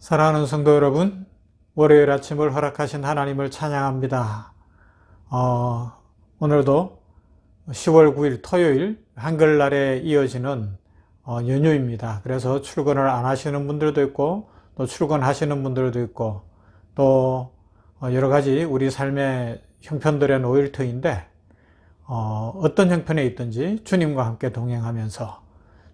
사랑하는 성도 여러분, 월요일 아침을 허락하신 하나님을 찬양합니다. 오늘도 10월 9일 토요일 한글날에 이어지는 연휴입니다. 그래서 출근을 안 하시는 분들도 있고 또 출근하시는 분들도 있고 또 여러 가지 우리 삶의 형편들의 노일터인데 어떤 형편에 있든지 주님과 함께 동행하면서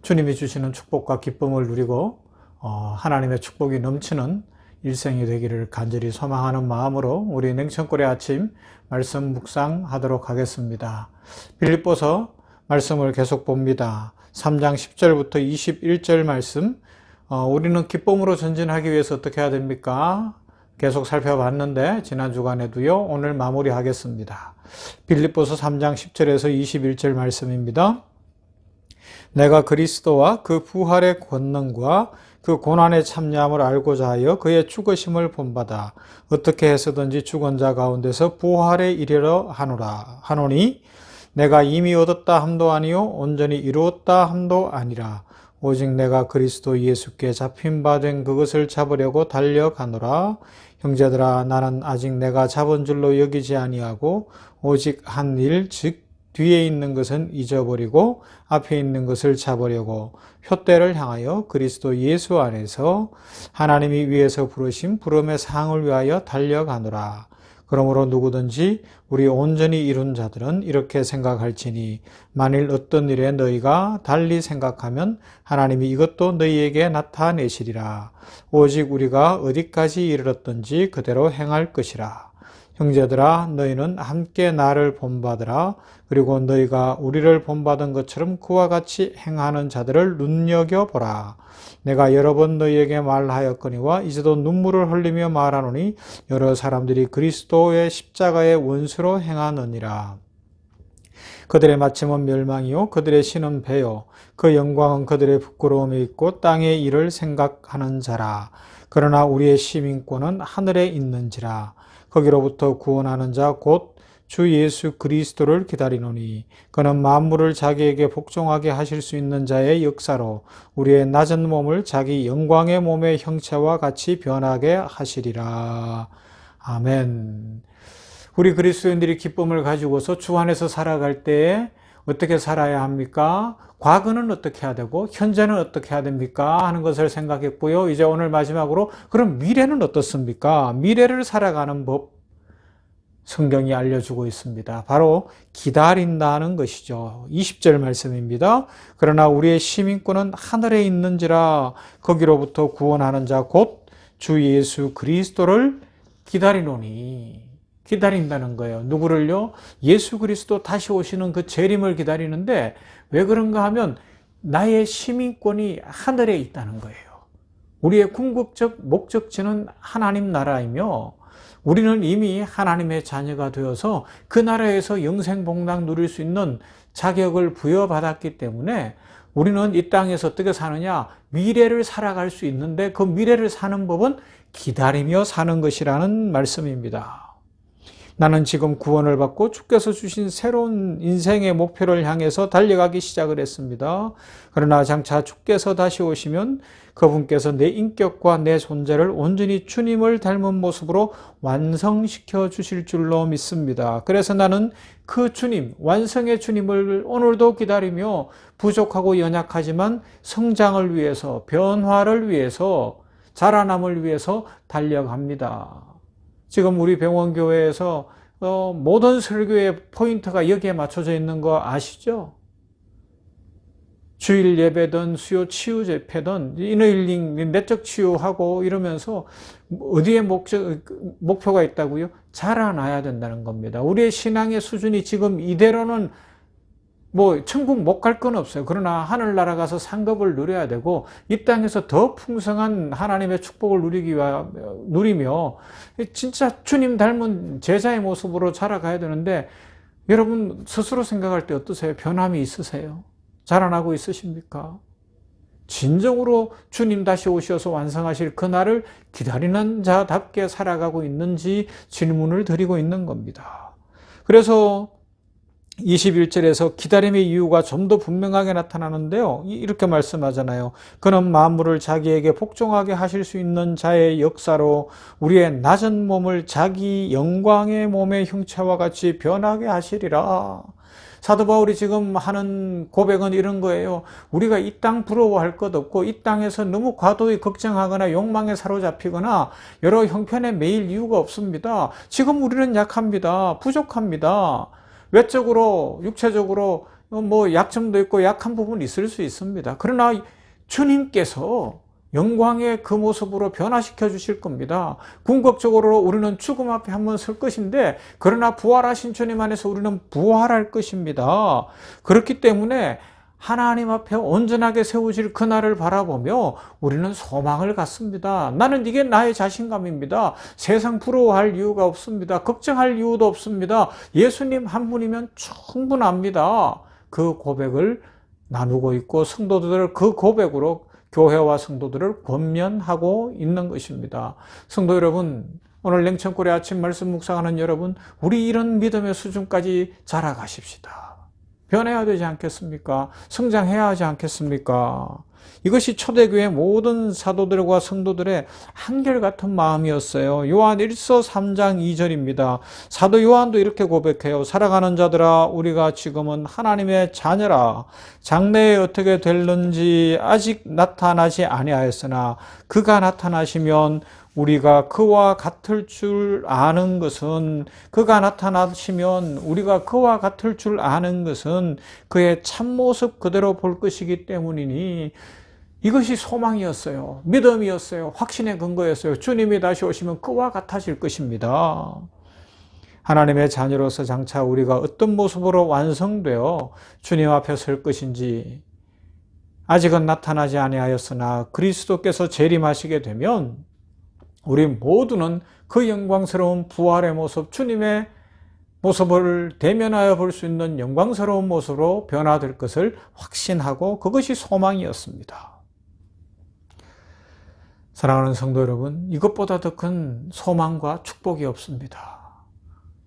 주님이 주시는 축복과 기쁨을 누리고 하나님의 축복이 넘치는 일생이 되기를 간절히 소망하는 마음으로 우리 냉천골의 아침 말씀 묵상하도록 하겠습니다. 빌립보서 말씀을 계속 봅니다. 3장 10절부터 21절 말씀, 우리는 기쁨으로 전진하기 위해서 어떻게 해야 됩니까? 계속 살펴봤는데 지난 주간에도요. 오늘 마무리하겠습니다. 빌립보서 3장 10절에서 21절 말씀입니다. 내가 그리스도와 그 부활의 권능과 그 고난의 참여함을 알고자 하여 그의 죽으심을 본받아 어떻게 해서든지 죽은 자 가운데서 부활에 이르려 하노니 내가 이미 얻었다 함도 아니요 온전히 이루었다 함도 아니라 오직 내가 그리스도 예수께 잡힌 바 된 그것을 잡으려고 달려가노라. 형제들아, 나는 아직 내가 잡은 줄로 여기지 아니하고 오직 한 일, 즉 뒤에 있는 것은 잊어버리고 앞에 있는 것을 잡으려고 푯대를 향하여 그리스도 예수 안에서 하나님이 위에서 부르신 부름의 상을 위하여 달려가노라. 그러므로 누구든지 우리 온전히 이룬 자들은 이렇게 생각할지니 만일 어떤 일에 너희가 달리 생각하면 하나님이 이것도 너희에게 나타내시리라. 오직 우리가 어디까지 이르렀든지 그대로 행할 것이라. 형제들아, 너희는 함께 나를 본받으라. 그리고 너희가 우리를 본받은 것처럼 그와 같이 행하는 자들을 눈여겨보라. 내가 여러 번 너희에게 말하였거니와 이제도 눈물을 흘리며 말하노니 여러 사람들이 그리스도의 십자가의 원수로 행하느니라. 그들의 마침은 멸망이요 그들의 신은 배요 그 영광은 그들의 부끄러움에 있고 땅의 일을 생각하는 자라. 그러나 우리의 시민권은 하늘에 있는지라. 거기로부터 구원하는 자 곧 주 예수 그리스도를 기다리노니 그는 만물을 자기에게 복종하게 하실 수 있는 자의 역사로 우리의 낮은 몸을 자기 영광의 몸의 형체와 같이 변하게 하시리라. 아멘. 우리 그리스도인들이 기쁨을 가지고서 주 안에서 살아갈 때에 어떻게 살아야 합니까? 과거는 어떻게 해야 되고 현재는 어떻게 해야 됩니까? 하는 것을 생각했고요. 이제 오늘 마지막으로 그럼 미래는 어떻습니까? 미래를 살아가는 법 성경이 알려주고 있습니다. 바로 기다린다는 것이죠. 20절 말씀입니다. 그러나 우리의 시민권은 하늘에 있는지라 거기로부터 구원하는 자 곧 주 예수 그리스도를 기다리노니. 기다린다는 거예요. 누구를요? 예수 그리스도 다시 오시는 그 재림을 기다리는데 왜 그런가 하면 나의 시민권이 하늘에 있다는 거예요. 우리의 궁극적 목적지는 하나님 나라이며 우리는 이미 하나님의 자녀가 되어서 그 나라에서 영생복락 누릴 수 있는 자격을 부여받았기 때문에 우리는 이 땅에서 어떻게 사느냐? 미래를 살아갈 수 있는데 그 미래를 사는 법은 기다리며 사는 것이라는 말씀입니다. 나는 지금 구원을 받고 주께서 주신 새로운 인생의 목표를 향해서 달려가기 시작을 했습니다. 그러나 장차 주께서 다시 오시면 그분께서 내 인격과 내 존재를 온전히 주님을 닮은 모습으로 완성시켜 주실 줄로 믿습니다. 그래서 나는 그 주님, 완성의 주님을 오늘도 기다리며 부족하고 연약하지만 성장을 위해서, 변화를 위해서, 자라남을 위해서 달려갑니다. 지금 우리 병원교회에서 모든 설교의 포인트가 여기에 맞춰져 있는 거 아시죠? 주일 예배든 수요 치유 집회든 이너힐링 내적 치유하고 이러면서 어디에 목표가 있다고요? 자라나야 된다는 겁니다. 우리의 신앙의 수준이 지금 이대로는 천국 못 갈 건 없어요. 그러나 하늘나라 가서 상급을 누려야 되고 이 땅에서 더 풍성한 하나님의 축복을 누리며 진짜 주님 닮은 제자의 모습으로 자라가야 되는데 여러분 스스로 생각할 때 어떠세요? 변함이 있으세요? 자라나고 있으십니까? 진정으로 주님 다시 오셔서 완성하실 그날을 기다리는 자답게 살아가고 있는지 질문을 드리고 있는 겁니다. 그래서 21절에서 기다림의 이유가 좀 더 분명하게 나타나는데요. 이렇게 말씀하잖아요. 그는 만물을 자기에게 복종하게 하실 수 있는 자의 역사로 우리의 낮은 몸을 자기 영광의 몸의 형체와 같이 변하게 하시리라. 사도 바울이 지금 하는 고백은 이런 거예요. 우리가 이 땅 부러워할 것 없고 이 땅에서 너무 과도히 걱정하거나 욕망에 사로잡히거나 여러 형편에 매일 이유가 없습니다. 지금 우리는 약합니다. 부족합니다. 외적으로 육체적으로 뭐 약점도 있고 약한 부분이 있을 수 있습니다. 그러나 주님께서 영광의 그 모습으로 변화시켜 주실 겁니다. 궁극적으로 우리는 죽음 앞에 한번 설 것인데 그러나 부활하신 주님 안에서 우리는 부활할 것입니다. 그렇기 때문에 하나님 앞에 온전하게 세우실 그날을 바라보며 우리는 소망을 갖습니다. 나는 이게 나의 자신감입니다. 세상 부러워할 이유가 없습니다. 걱정할 이유도 없습니다. 예수님 한 분이면 충분합니다. 그 고백을 나누고 있고 성도들을 그 고백으로 교회와 성도들을 권면하고 있는 것입니다. 성도 여러분, 오늘 냉천골의 아침 말씀 묵상하는 여러분, 우리 이런 믿음의 수준까지 자라가십시다. 변해야 되지 않겠습니까? 성장해야 하지 않겠습니까? 이것이 초대교회 모든 사도들과 성도들의 한결같은 마음이었어요. 요한 1서 3장 2절입니다. 사도 요한도 이렇게 고백해요. 사랑하는 자들아, 우리가 지금은 하나님의 자녀라. 장래에 어떻게 될는지 아직 나타나지 아니하였으나 그가 나타나시면 우리가 그와 같을 줄 아는 것은 그가 나타나시면 우리가 그와 같을 줄 아는 것은 그의 참모습 그대로 볼 것이기 때문이니 이것이 소망이었어요. 믿음이었어요. 확신의 근거였어요. 주님이 다시 오시면 그와 같아질 것입니다. 하나님의 자녀로서 장차 우리가 어떤 모습으로 완성되어 주님 앞에 설 것인지 아직은 나타나지 아니하였으나 그리스도께서 재림하시게 되면 우리 모두는 그 영광스러운 부활의 모습, 주님의 모습을 대면하여 볼 수 있는 영광스러운 모습으로 변화될 것을 확신하고 그것이 소망이었습니다. 사랑하는 성도 여러분, 이것보다 더 큰 소망과 축복이 없습니다.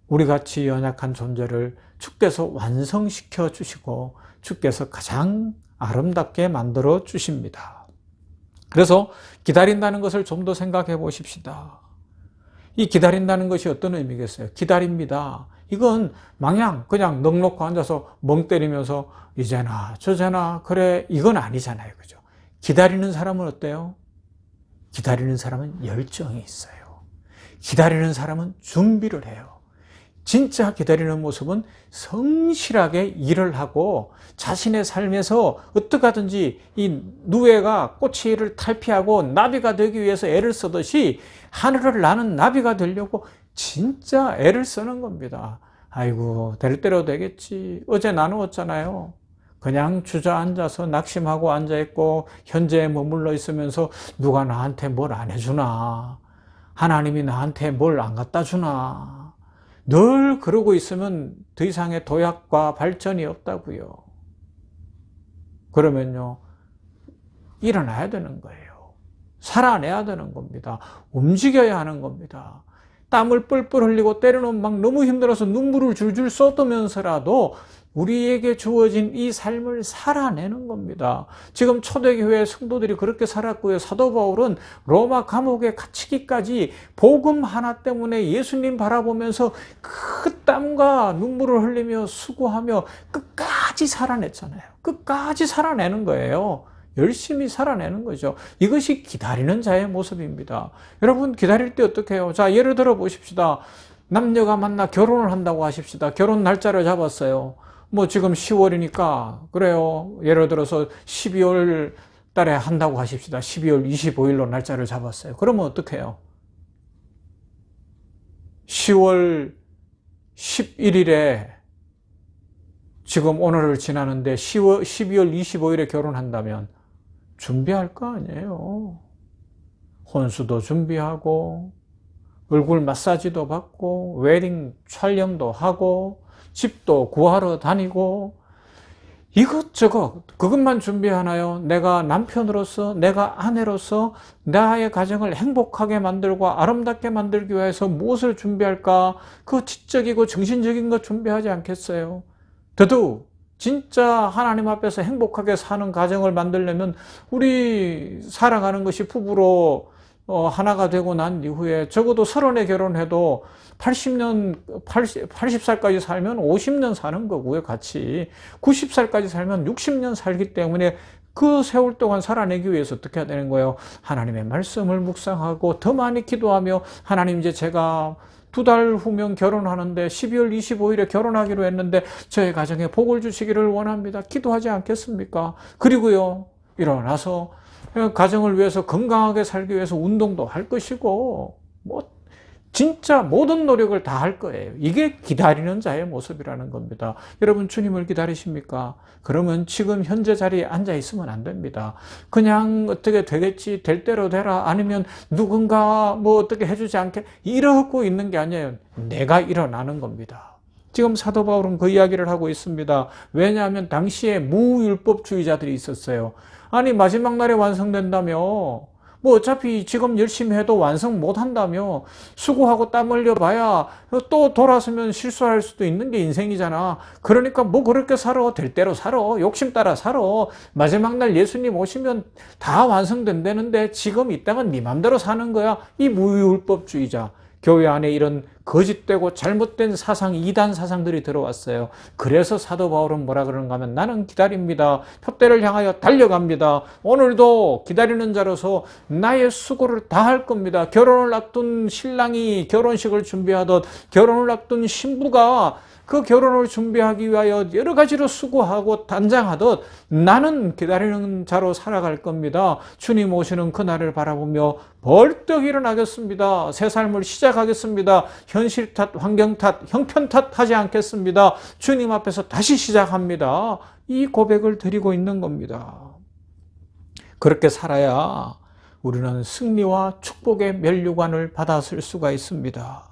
우리같이 연약한 존재를 주께서 완성시켜 주시고 주께서 가장 아름답게 만들어 주십니다. 그래서 기다린다는 것을 좀 더 생각해 보십시다. 이 기다린다는 것이 어떤 의미겠어요? 기다립니다. 이건 마냥 그냥 넋놓고 앉아서 멍 때리면서 이제나 저제나 그래 이건 아니잖아요. 그죠? 기다리는 사람은 어때요? 기다리는 사람은 열정이 있어요. 기다리는 사람은 준비를 해요. 진짜 기다리는 모습은 성실하게 일을 하고 자신의 삶에서 어떻게 하든지 이 누에가 꼬치를 탈피하고 나비가 되기 위해서 애를 쓰듯이 하늘을 나는 나비가 되려고 진짜 애를 쓰는 겁니다. 아이고 될 대로 되겠지. 어제 나누었잖아요. 그냥 주저앉아서 낙심하고 앉아있고 현재에 머물러 있으면서 누가 나한테 뭘 안 해주나, 하나님이 나한테 뭘 안 갖다 주나 늘 그러고 있으면 더 이상의 도약과 발전이 없다고요. 그러면요, 일어나야 되는 거예요. 살아내야 되는 겁니다. 움직여야 하는 겁니다. 땀을 뻘뻘 흘리고 때로는 막 너무 힘들어서 눈물을 줄줄 쏟으면서라도 우리에게 주어진 이 삶을 살아내는 겁니다. 지금 초대교회 성도들이 그렇게 살았고요. 사도 바울은 로마 감옥에 갇히기까지 복음 하나 때문에 예수님 바라보면서 그 땀과 눈물을 흘리며 수고하며 끝까지 살아냈잖아요. 끝까지 살아내는 거예요. 열심히 살아내는 거죠. 이것이 기다리는 자의 모습입니다. 여러분 기다릴 때 어떻게 해요? 자, 예를 들어 보십시다. 남녀가 만나 결혼을 한다고 하십시다. 결혼 날짜를 잡았어요. 뭐 지금 10월이니까 그래요. 예를 들어서 12월 달에 한다고 하십시다. 12월 25일로 날짜를 잡았어요. 그러면 어떻게 해요? 10월 11일에 지금 오늘을 지나는데 12월 25일에 결혼한다면 준비할 거 아니에요. 혼수도 준비하고 얼굴 마사지도 받고 웨딩 촬영도 하고 집도 구하러 다니고 이것저것 그것만 준비하나요? 내가 남편으로서 내가 아내로서 나의 가정을 행복하게 만들고 아름답게 만들기 위해서 무엇을 준비할까? 그 지적이고 정신적인 것 준비하지 않겠어요? 더더욱 진짜 하나님 앞에서 행복하게 사는 가정을 만들려면 우리 살아가는 것이 부부로 하나가 되고 난 이후에 적어도 30에 결혼해도 80살까지 살면 50년 사는 거고요, 같이. 90살까지 살면 60년 살기 때문에 그 세월 동안 살아내기 위해서 어떻게 해야 되는 거예요? 하나님의 말씀을 묵상하고 더 많이 기도하며, 하나님, 이제 제가 2달 후면 결혼하는데 12월 25일에 결혼하기로 했는데 저의 가정에 복을 주시기를 원합니다. 기도하지 않겠습니까? 그리고요, 일어나서 가정을 위해서 건강하게 살기 위해서 운동도 할 것이고, 뭐 진짜 모든 노력을 다 할 거예요. 이게 기다리는 자의 모습이라는 겁니다. 여러분, 주님을 기다리십니까? 그러면 지금 현재 자리에 앉아 있으면 안 됩니다. 그냥 어떻게 되겠지, 될 대로 되라, 아니면 누군가 뭐 어떻게 해주지 않게 이러고 있는 게 아니에요. 내가 일어나는 겁니다. 지금 사도 바울은 그 이야기를 하고 있습니다. 왜냐하면 당시에 무율법주의자들이 있었어요. 아니, 마지막 날에 완성된다며, 뭐 어차피 지금 열심히 해도 완성 못 한다며, 수고하고 땀 흘려봐야 또 돌아서면 실수할 수도 있는 게 인생이잖아. 그러니까 뭐 그렇게 살아, 될 대로 살아, 욕심 따라 살아, 마지막 날 예수님 오시면 다 완성된다는데 지금 이 땅은 네 맘대로 사는 거야. 이 무율법주의자, 교회 안에 이런 거짓되고 잘못된 사상, 이단 사상들이 들어왔어요. 그래서 사도 바울은 뭐라 그러는가 하면, 나는 기다립니다. 표대를 향하여 달려갑니다. 오늘도 기다리는 자로서 나의 수고를 다 할 겁니다. 결혼을 앞둔 신랑이 결혼식을 준비하듯, 결혼을 앞둔 신부가 그 결혼을 준비하기 위하여 여러 가지로 수고하고 단장하듯 나는 기다리는 자로 살아갈 겁니다. 주님 오시는 그날을 바라보며 벌떡 일어나겠습니다. 새 삶을 시작하겠습니다. 현실 탓, 환경 탓, 형편 탓 하지 않겠습니다. 주님 앞에서 다시 시작합니다. 이 고백을 드리고 있는 겁니다. 그렇게 살아야 우리는 승리와 축복의 면류관을 받았을 수가 있습니다.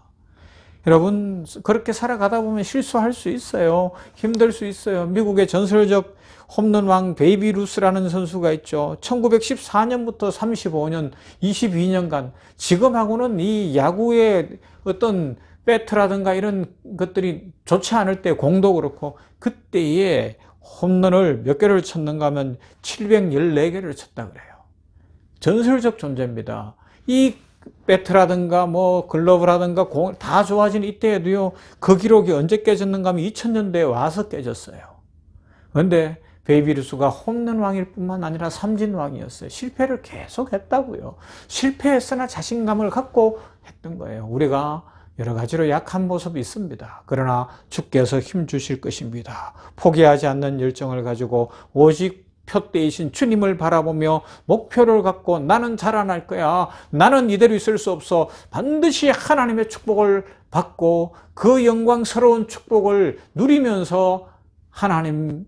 여러분, 그렇게 살아가다 보면 실수할 수 있어요. 힘들 수 있어요. 미국의 전설적 홈런왕 베이비 루스라는 선수가 있죠. 1914년부터 35년, 22년간 지금하고는 이 야구의 어떤 배트라든가 이런 것들이 좋지 않을 때, 공도 그렇고, 그때에 홈런을 몇 개를 쳤는가 하면 714개를 쳤다 그래요. 전설적 존재입니다. 이 배트라든가 뭐 글러브라든가 공 다 좋아진 이때에도요, 그 기록이 언제 깨졌는가 하면 2000년대에 와서 깨졌어요. 그런데 베이비 루스가 홈런왕일 뿐만 아니라 삼진왕이었어요. 실패를 계속 했다고요. 실패했으나 자신감을 갖고 했던 거예요. 우리가 여러 가지로 약한 모습이 있습니다. 그러나 주께서 힘 주실 것입니다. 포기하지 않는 열정을 가지고 오직 표대이신 주님을 바라보며 목표를 갖고, 나는 자라날 거야, 나는 이대로 있을 수 없어, 반드시 하나님의 축복을 받고 그 영광스러운 축복을 누리면서 하나님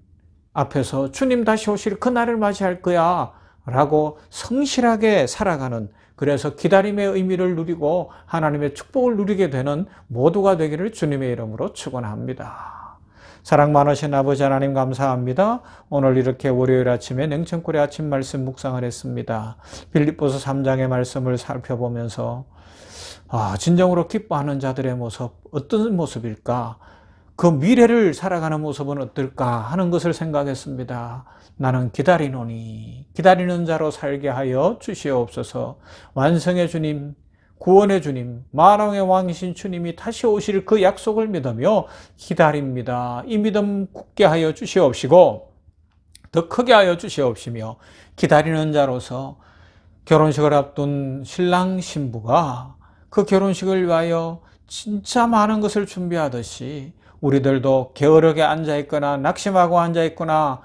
앞에서 주님 다시 오실 그날을 맞이할 거야 라고 성실하게 살아가는, 그래서 기다림의 의미를 누리고 하나님의 축복을 누리게 되는 모두가 되기를 주님의 이름으로 축원합니다. 사랑 많으신 아버지 하나님, 감사합니다. 오늘 이렇게 월요일 아침에 냉천골의 아침 말씀 묵상을 했습니다. 빌립보서 3장의 말씀을 살펴보면서 진정으로 기뻐하는 자들의 모습, 어떤 모습일까? 그 미래를 살아가는 모습은 어떨까 하는 것을 생각했습니다. 나는 기다리노니 기다리는 자로 살게 하여 주시옵소서. 완성의 주님, 구원의 주님, 만왕의 왕이신 주님이 다시 오실 그 약속을 믿으며 기다립니다. 이 믿음 굳게 하여 주시옵시고 더 크게 하여 주시옵시며, 기다리는 자로서 결혼식을 앞둔 신랑 신부가 그 결혼식을 위하여 진짜 많은 것을 준비하듯이 우리들도 게으르게 앉아있거나 낙심하고 앉아있거나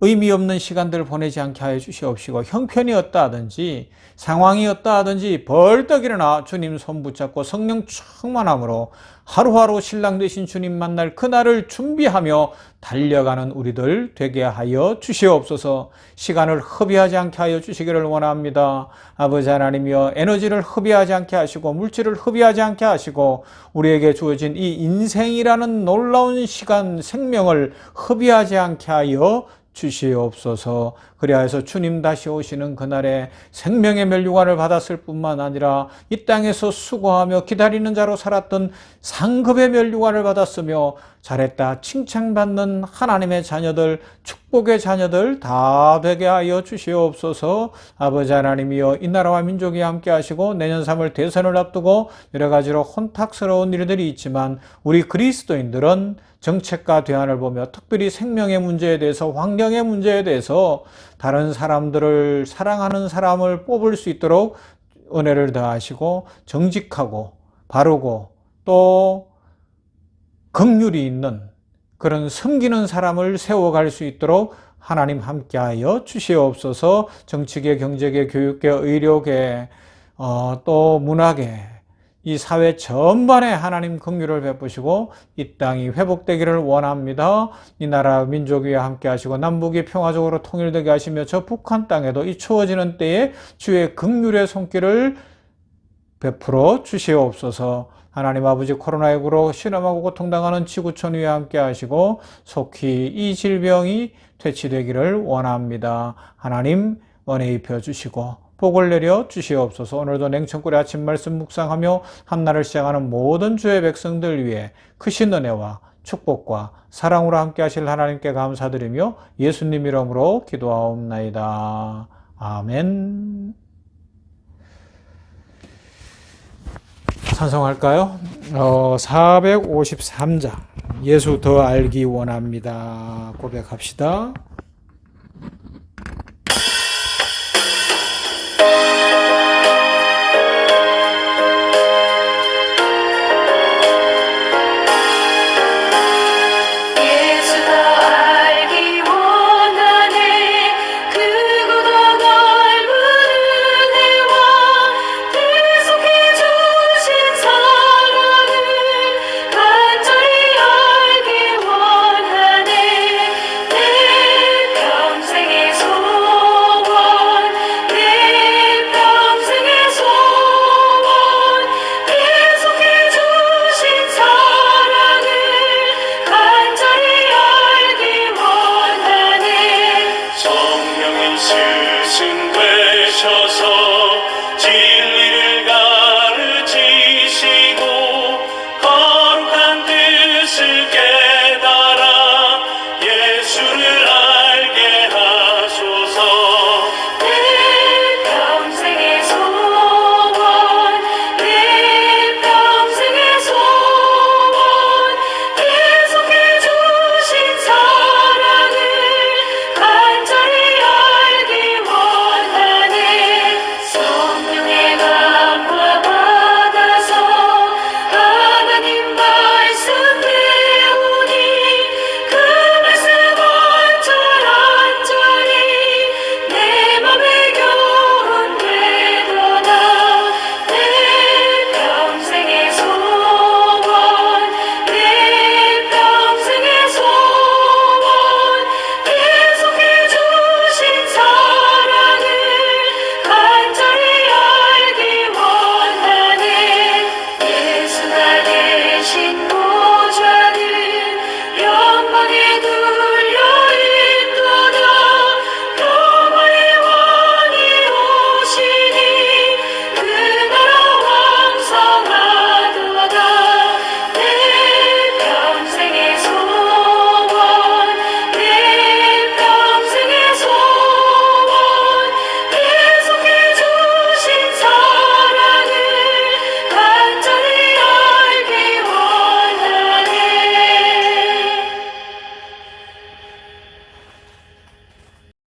의미 없는 시간들을 보내지 않게 하여 주시옵시고, 형편이 어떠하든지 상황이 어떠하든지 벌떡 일어나 주님 손 붙잡고 성령 충만함으로 하루하루 신랑 되신 주님 만날 그날을 준비하며 달려가는 우리들 되게 하여 주시옵소서. 시간을 허비하지 않게 하여 주시기를 원합니다. 아버지 하나님이여, 에너지를 허비하지 않게 하시고 물질을 허비하지 않게 하시고 우리에게 주어진 이 인생이라는 놀라운 시간, 생명을 허비하지 않게 하여 주시옵소서. 그리하여서 주님 다시 오시는 그날에 생명의 면류관을 받았을 뿐만 아니라 이 땅에서 수고하며 기다리는 자로 살았던 상급의 면류관을 받았으며 잘했다 칭찬받는 하나님의 자녀들, 축복의 자녀들 다 되게 하여 주시옵소서. 아버지 하나님이여, 이 나라와 민족이 함께 하시고 내년 3월 대선을 앞두고 여러 가지로 혼탁스러운 일들이 있지만 우리 그리스도인들은 정책과 대안을 보며 특별히 생명의 문제에 대해서, 환경의 문제에 대해서 다른 사람들을 사랑하는 사람을 뽑을 수 있도록 은혜를 더하시고 정직하고 바르고 또 긍휼이 있는 그런 섬기는 사람을 세워갈 수 있도록 하나님 함께하여 주시옵소서. 정치계, 경제계, 교육계, 의료계, 또 문화계, 이 사회 전반에 하나님 긍휼을 베푸시고 이 땅이 회복되기를 원합니다. 이 나라 민족 위에 함께 하시고 남북이 평화적으로 통일되게 하시며 저 북한 땅에도 이 추워지는 때에 주의 긍휼의 손길을 베풀어 주시옵소서. 하나님 아버지, 코로나19로 실험하고 고통당하는 지구촌 위에 함께 하시고 속히 이 질병이 퇴치되기를 원합니다. 하나님 은혜 입혀 주시고 복을 내려 주시옵소서. 오늘도 냉천골의 아침 말씀 묵상하며 한날을 시작하는 모든 주의 백성들 위해 크신 은혜와 축복과 사랑으로 함께 하실 하나님께 감사드리며 예수님 이름으로 기도하옵나이다. 아멘. 찬송할까요? 453장 예수 더 알기 원합니다. 고백합시다.